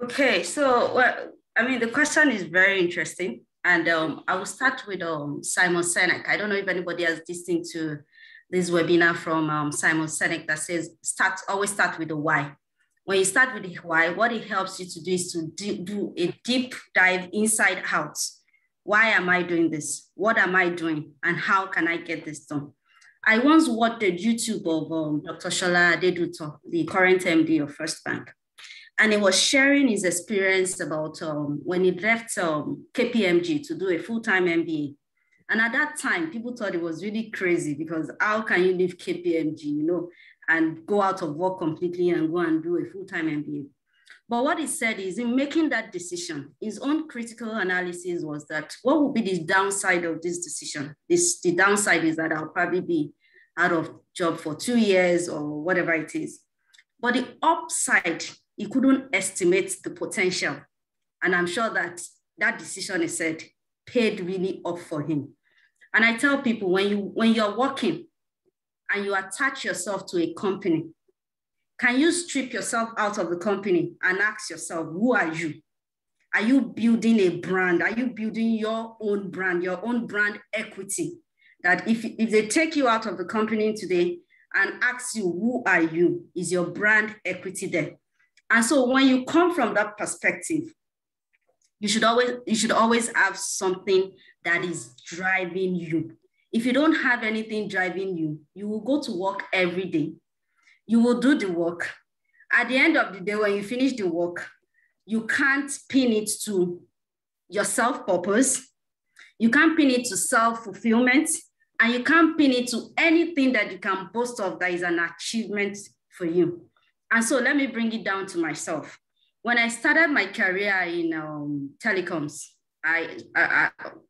Okay, so well, I mean, the question is very interesting, and I will start with Simon Sinek. I don't know if anybody has listened to this webinar from Simon Sinek that says always start with the why. When you start with the why, what it helps you to do is to do a deep dive inside out. Why am I doing this? What am I doing? And how can I get this done? I once watched the YouTube of Dr. Shola Adeduto, the current MD of First Bank. And he was sharing his experience about when he left KPMG to do a full-time MBA. And at that time, people thought it was really crazy because how can you leave KPMG, and go out of work completely and go and do a full-time MBA? But what he said is in making that decision, his own critical analysis was that what would be the downside of this decision? The downside is that I'll probably be out of job for 2 years or whatever it is. But the upside, he couldn't estimate the potential. And I'm sure that that decision, he said, paid really up for him. And I tell people, when you're working and you attach yourself to a company, can you strip yourself out of the company and ask yourself, who are you? Are you building a brand? Are you building your own brand equity? That if they take you out of the company today and ask you, who are you? Is your brand equity there? And so when you come from that perspective, you should always have something that is driving you. If you don't have anything driving you, you will go to work every day. You will do the work. At the end of the day, when you finish the work, you can't pin it to your self-purpose. You can't pin it to self-fulfillment. And you can't pin it to anything that you can boast of that is an achievement for you. And so let me bring it down to myself. When I started my career in telecoms, by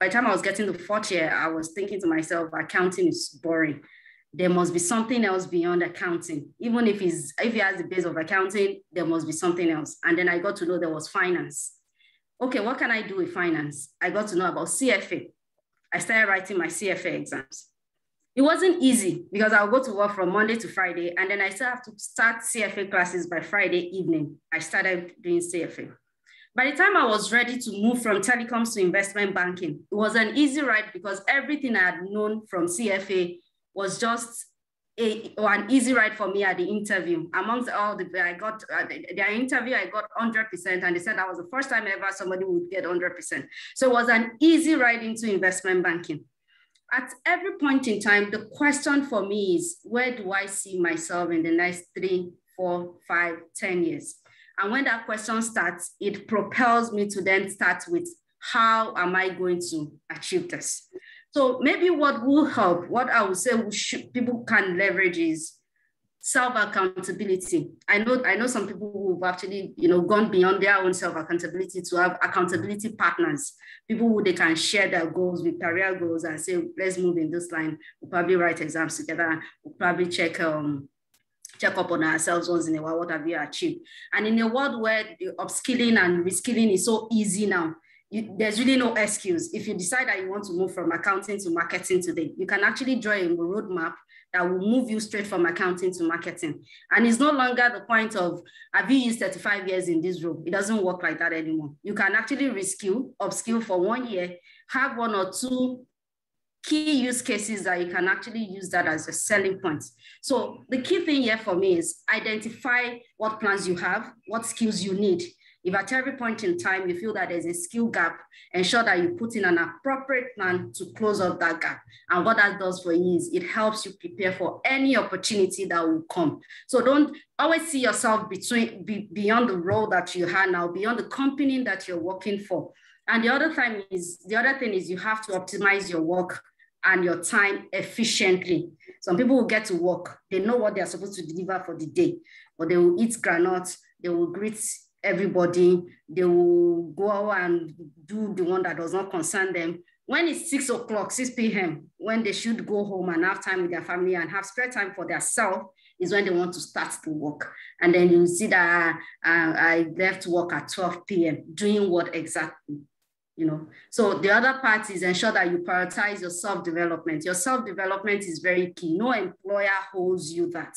the time I was getting the fourth year, I was thinking to myself, accounting is boring. There must be something else beyond accounting. Even if he has the base of accounting, there must be something else. And then I got to know there was finance. Okay, what can I do with finance? I got to know about CFA. I started writing my CFA exams. It wasn't easy because I'll go to work from Monday to Friday, and then I still have to start CFA classes by Friday evening. I started doing CFA. By the time I was ready to move from telecoms to investment banking, it was an easy ride because everything I had known from CFA was just an easy ride for me at the interview. Amongst all the interview, I got 100%, and they said that was the first time ever somebody would get 100%. So it was an easy ride into investment banking. At every point in time, the question for me is, where do I see myself in the next 3, 4, 5, 10 years? And when that question starts, it propels me to then start with, how am I going to achieve this? So maybe what will help, what I would say people can leverage is self-accountability. I know some people who've actually, gone beyond their own self-accountability to have accountability partners, people who they can share their goals with, career goals, and say, let's move in this line. We'll probably write exams together. We'll probably check up on ourselves once in a while. What have you achieved? And in a world where the upskilling and reskilling is so easy now, there's really no excuse. If you decide that you want to move from accounting to marketing today, you can actually draw a roadmap that will move you straight from accounting to marketing. And it's no longer the point of, have you used 35 years in this role? It doesn't work like that anymore. You can actually upskill for 1 year, have 1 or 2 key use cases that you can actually use that as a selling point. So the key thing here for me is identify what plans you have, what skills you need. If at every point in time you feel that there's a skill gap, ensure that you put in an appropriate plan to close up that gap. And what that does for you is it helps you prepare for any opportunity that will come. So don't always see yourself beyond the role that you have now, beyond the company that you're working for. And the other thing is you have to optimize your work and your time efficiently. Some people will get to work, they know what they're supposed to deliver for the day, but they will eat granuts, they will greet everybody, they will go and do the one that does not concern them. When it's 6 o'clock, 6 p.m., when they should go home and have time with their family and have spare time for themselves, is when they want to start to work. And then you see that I left work at 12 p.m. doing what exactly? So the other part is ensure that you prioritize your self-development. Your self-development is very key. No employer holds you that.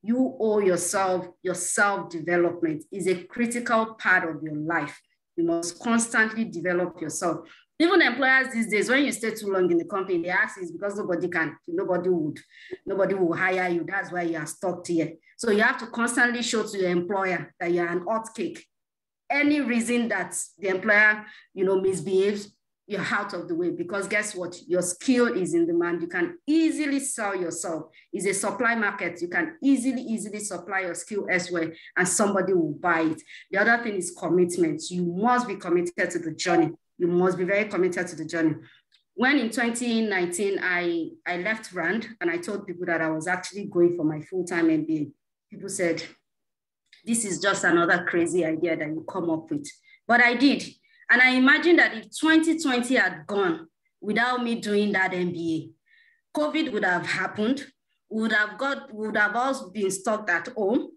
you owe yourself your self-development. Is a critical part of your life. You must constantly develop yourself. Even employers these days, when you stay too long in the company, they ask is because nobody will hire you. That's why you are stuck here. So you have to constantly show to your employer that you're an hot cake. Any reason that the employer, misbehaves, you're out of the way, because guess what? Your skill is in demand. You can easily sell yourself. It's a supply market. You can easily supply your skill elsewhere and somebody will buy it. The other thing is commitment. You must be committed to the journey. You must be very committed to the journey. When in 2019, I left Rand and I told people that I was actually going for my full-time MBA. People said, this is just another crazy idea that you come up with. But I did. And I imagine that if 2020 had gone without me doing that MBA, COVID would have happened, we would have all been stuck at home,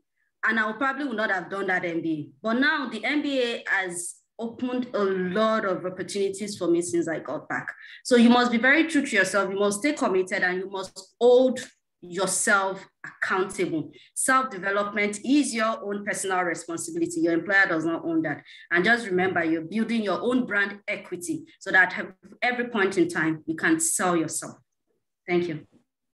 and I probably would not have done that MBA. But now the MBA has opened a lot of opportunities for me since I got back. So you must be very true to yourself. You must stay committed and you must hold yourself accountable. Self-development is your own personal responsibility. Your employer does not own that. And just remember, you're building your own brand equity so that at every point in time, you can sell yourself. Thank you.